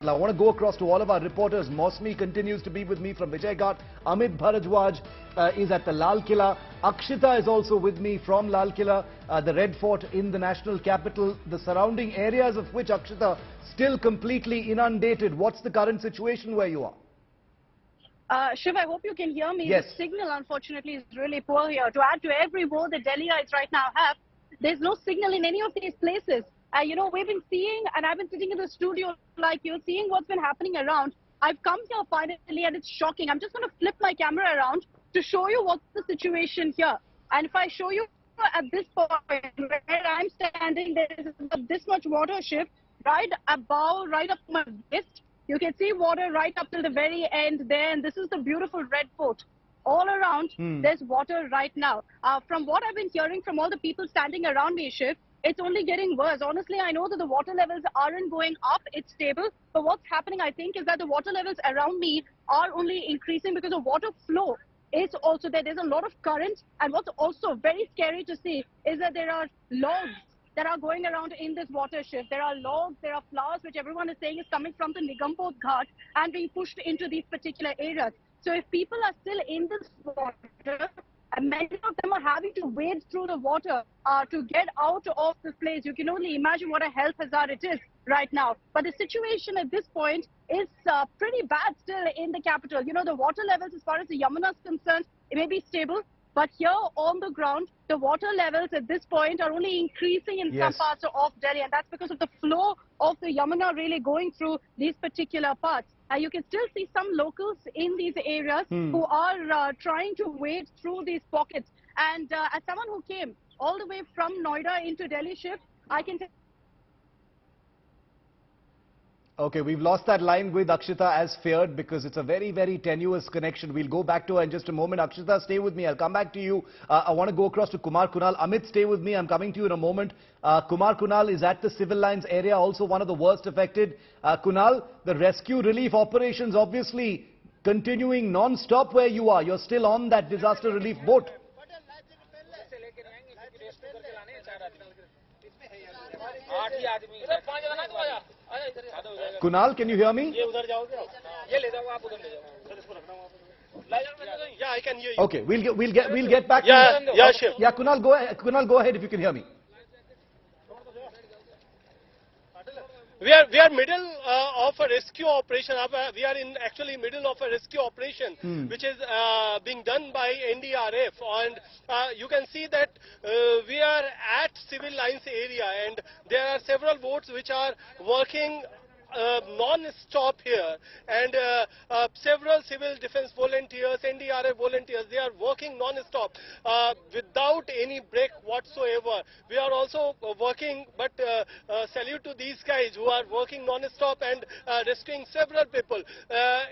I want to go across to all of our reporters. Mosmi continues to be with me from Vijaygarh. Amit Bharadwaj is at the Lal Killa. Akshita is also with me from Lal Killa, the Red Fort in the national capital. The surrounding areas of which, Akshita, still completely inundated. What's the current situation where you are? Shiv, I hope you can hear me. Yes. The signal, unfortunately, is really poor here. To add to every woe the Delhiites right now have, there's no signal in any of these places. We've been seeing, and I've been sitting in the studio like you, seeing what's been happening around. I've come here finally, and it's shocking. I'm just going to flip my camera around to show you what's the situation here. And if I show you at this point where I'm standing, there's this much water, Shiv, right above, right up to my wrist. You can see water right up till the very end there, and this is the beautiful Red Fort. All around, there's water right now. From what I've been hearing from all the people standing around me, Shiv, it's only getting worse. Honestly, I know that the water levels aren't going up, it's stable. But what's happening, I think, is that the water levels around me are only increasing because the water flow is also there. There's a lot of current. And what's also very scary to see is that there are logs that are going around in this water shift. There are logs, there are flowers, which everyone is saying is coming from the Nigampot Ghat and being pushed into these particular areas. So if people are still in this water, and many of them are having to wade through the water to get out of this place, you can only imagine what a health hazard it is right now. But the situation at this point is pretty bad still in the capital. You know, the water levels as far as the Yamuna is concerned, it may be stable. But here on the ground, the water levels at this point are only increasing in some parts of Delhi. And that's because of the flow of the Yamuna really going through these particular parts. You can still see some locals in these areas who are trying to wade through these pockets. And as someone who came all the way from Noida into Delhi shift, I can tell. Okay, we've lost that line with Akshita as feared because it's a very, very tenuous connection. We'll go back to her in just a moment. Akshita, stay with me. I'll come back to you. I want to go across to Kumar Kunal. Amit, stay with me. I'm coming to you in a moment. Kumar Kunal is at the civil lines area, also one of the worst affected. Kunal, the rescue relief operations obviously continuing non-stop where you are. You're still on that disaster relief boat. Kunal, can you hear me? Yeah, I can hear you. Okay, we'll get back. Yeah, sure. Yeah, Kunal, go ahead if you can hear me. We are middle of a rescue operation. We are actually middle of a rescue operation, which is being done by NDRF. And you can see that we are at civil lines area, and there are several boats which are working non-stop here, and several civil defense volunteers, NDRF volunteers, they are working non-stop without any break whatsoever. We are also working, but salute to these guys who are working non-stop and rescuing several people.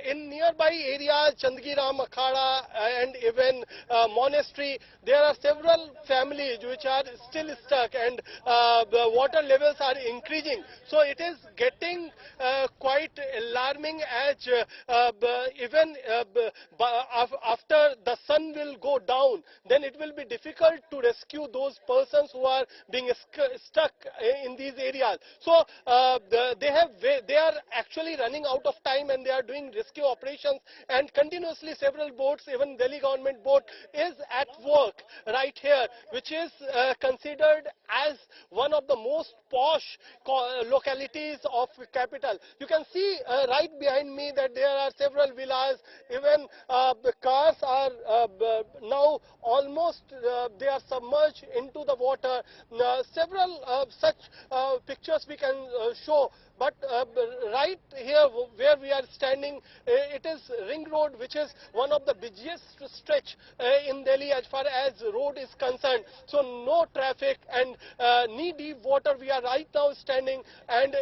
In nearby areas, Chandgiram, Akhada and even Monastery, there are several families which are still stuck, and the water levels are increasing. So it is getting quite alarming, as even after the sun will go down, then it will be difficult to rescue those persons who are being stuck in these areas. So they are actually running out of time, and they are doing rescue operations, and continuously several boats, even Delhi government boat, is at work right here, which is considered as one of the most posh localities of capital. You can see right behind me that there are several villas. Even the cars are now almost they are submerged into the water. Several such pictures we can show. But right here where we are standing, it is Ring Road, which is one of the busiest stretch in Delhi as far as road is concerned. So no traffic and knee-deep water we are right now standing, and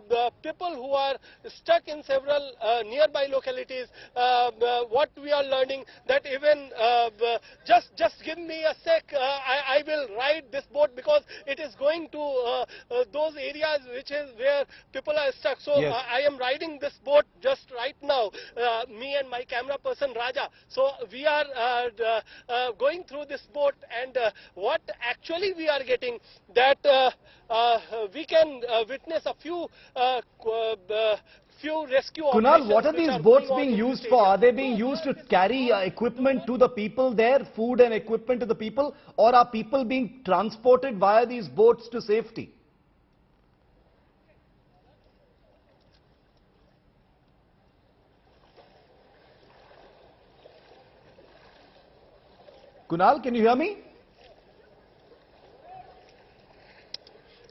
the people who are stuck in several nearby localities, what we are learning that even just give me a sec, I will ride this boat because it is going to those areas which is where people are stuck. So I am riding this boat just right now, me and my camera person Raja. So we are going through this boat, and what actually we are getting that we can witness a few few rescue Kunal, operations. what are which these are boats going on being in used this for? area. Are they being used to carry equipment to the people there, food and equipment to the people, or are people being transported via these boats to safety? Kunal, can you hear me?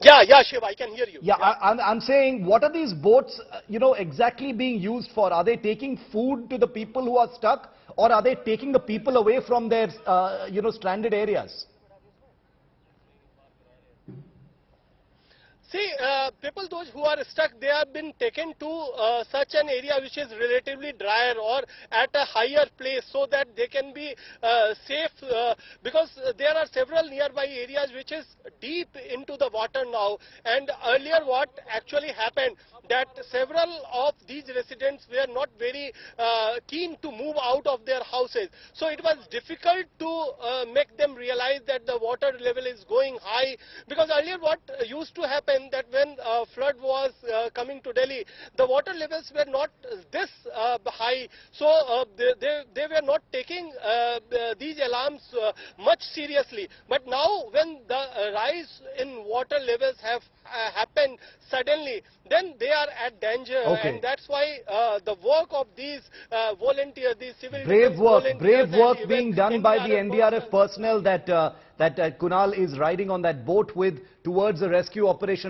Yeah, Shiv, I can hear you. Yeah, I'm saying, what are these boats, exactly being used for? Are they taking food to the people who are stuck, or are they taking the people away from their, stranded areas? See, people those who are stuck, they have been taken to such an area which is relatively drier or at a higher place so that they can be safe because there are several nearby areas which is deep into the water now. And earlier what actually happened that several of these residents were not very keen to move out of their houses. So it was difficult to make them realize that the water level is going high, because earlier what used to happen that when flood was coming to Delhi, the water levels were not this high, so they were not taking these alarms much seriously. But now when the rise in water levels have happened suddenly, then they are at danger, Okay. and that's why the work of these volunteers, these civil defense Brave volunteers, work and being even done by the NDRF NDRF personnel that Kunal is riding on that boat with towards the rescue operation.